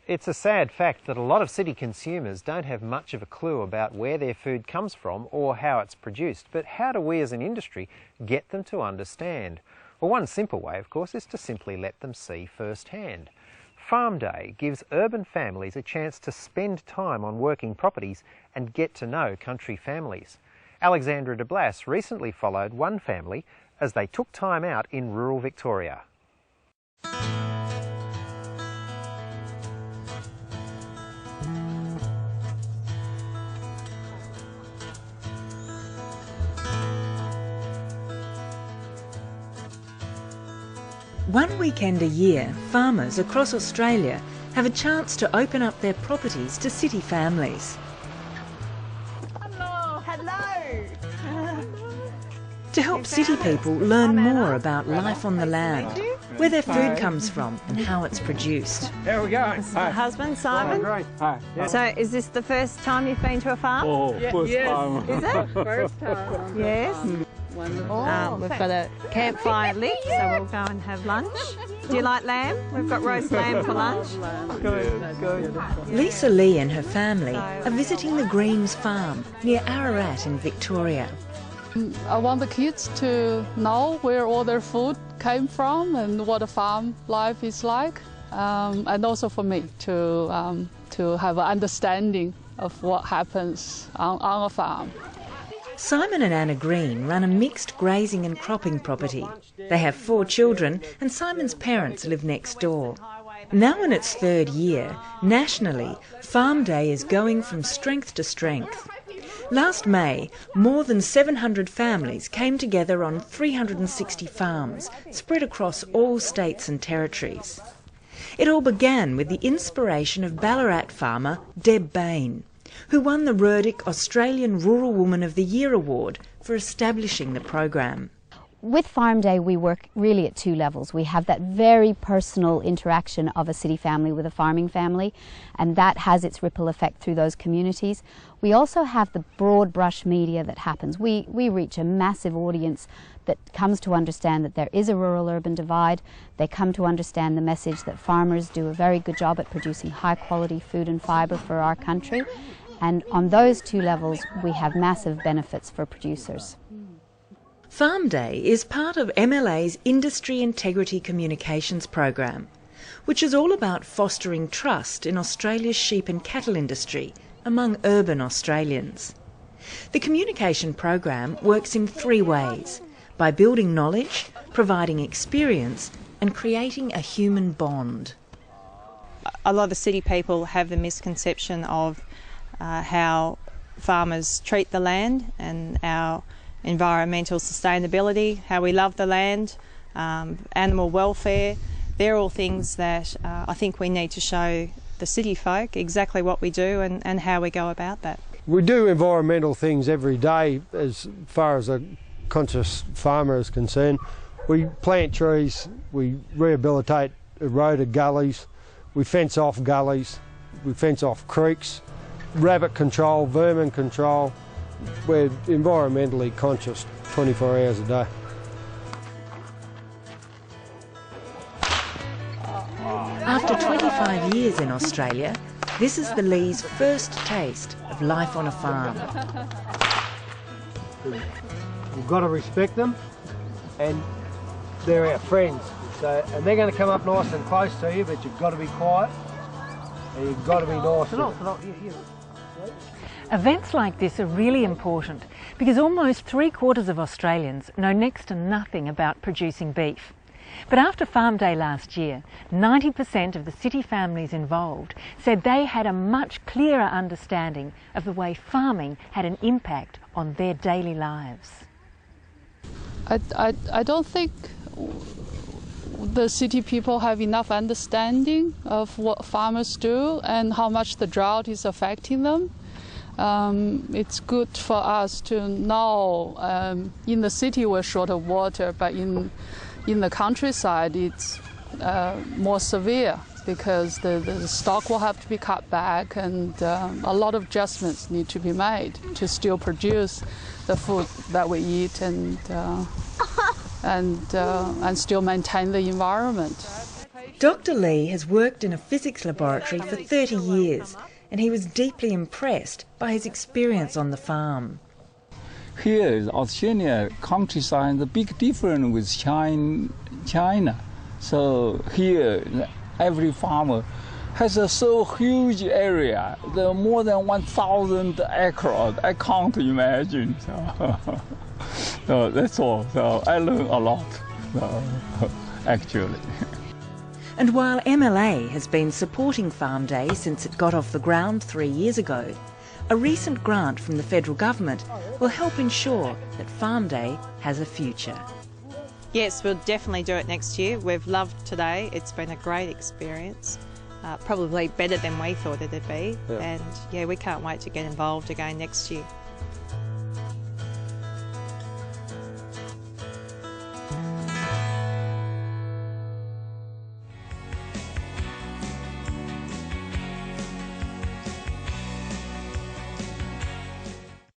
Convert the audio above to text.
It's a sad fact that a lot of city consumers don't have much of a clue about where their food comes from or how it's produced. But how do we as an industry get them to understand? Well, one simple way, of course, is to simply let them see firsthand. FarmDay gives urban families a chance to spend time on working properties and get to know country families. Alexandra de Blas recently followed one family as they took time out in rural Victoria. One weekend a year, farmers across Australia have a chance to open up their properties to city families. Hello. Hello. To help city people learn more about life on the land, where their food comes from and how it's produced. How are we going? This is my husband, Simon. Great. Hi. Yeah. So is this the first time you've been to a farm? Oh, first time. Is it? First time. Yes. Wonderful. We've got a campfire lit, so we'll go and have lunch. Do you like lamb? We've got roast lamb for lunch. Good. Lisa Lee and her family are visiting the Greens farm near Ararat in Victoria. I want the kids to know where all their food came from and what a farm life is like, and also for me to have an understanding of what happens on a farm. Simon and Anna Green run a mixed grazing and cropping property. They have 4 children and Simon's parents live next door. Now in its 3rd year, nationally, FarmDay is going from strength to strength. Last May, more than 700 families came together on 360 farms, spread across all states and territories. It all began with the inspiration of Ballarat farmer Deb Bain, who won the Rurdick Australian Rural Woman of the Year award for establishing the program. With FarmDay, we work really at 2 levels. We have that very personal interaction of a city family with a farming family, and that has its ripple effect through those communities. We also have the broad brush media that happens. We reach a massive audience that comes to understand that there is a rural-urban divide. They come to understand the message that farmers do a very good job at producing high-quality food and fibre for our country. And on those 2 levels, we have massive benefits for producers. FarmDay is part of MLA's Industry Integrity Communications program, which is all about fostering trust in Australia's sheep and cattle industry among urban Australians. The communication program works in 3 ways: by building knowledge, providing experience, and creating a human bond. A lot of city people have the misconception of how farmers treat the land and our environmental sustainability, how we love the land, animal welfare. They're all things that I think we need to show the city folk exactly what we do and how we go about that. We do environmental things every day as far as a conscious farmer is concerned. We plant trees, we rehabilitate eroded gullies, we fence off gullies, we fence off creeks, rabbit control, vermin control. We're environmentally conscious 24 hours a day. After 25 years in Australia, this is the Lees' first taste of life on a farm. You've got to respect them, and they're our friends. And they're going to come up nice and close to you, but you've got to be quiet and you've got to be nice. Events like this are really important because almost 3/4 of Australians know next to nothing about producing beef. But after FarmDay last year, 90% of the city families involved said they had a much clearer understanding of the way farming had an impact on their daily lives. I don't think the city people have enough understanding of what farmers do and how much the drought is affecting them. It's good for us to know in the city we're short of water, but in the countryside it's more severe because the stock will have to be cut back and a lot of adjustments need to be made to still produce the food that we eat and still maintain the environment. Dr. Lee has worked in a physics laboratory for 30 years and he was deeply impressed by his experience on the farm. Here is Australia countryside, the big difference with China. So here, every farmer has a so huge area. There are more than 1,000 acres. I can't imagine. So that's all. So I learned a lot, actually. And while MLA has been supporting FarmDay since it got off the ground 3 years ago, a recent grant from the federal government will help ensure that FarmDay has a future. Yes, we'll definitely do it next year. We've loved today. It's been a great experience. Probably better than we thought it'd be. Yeah. And yeah, we can't wait to get involved again next year.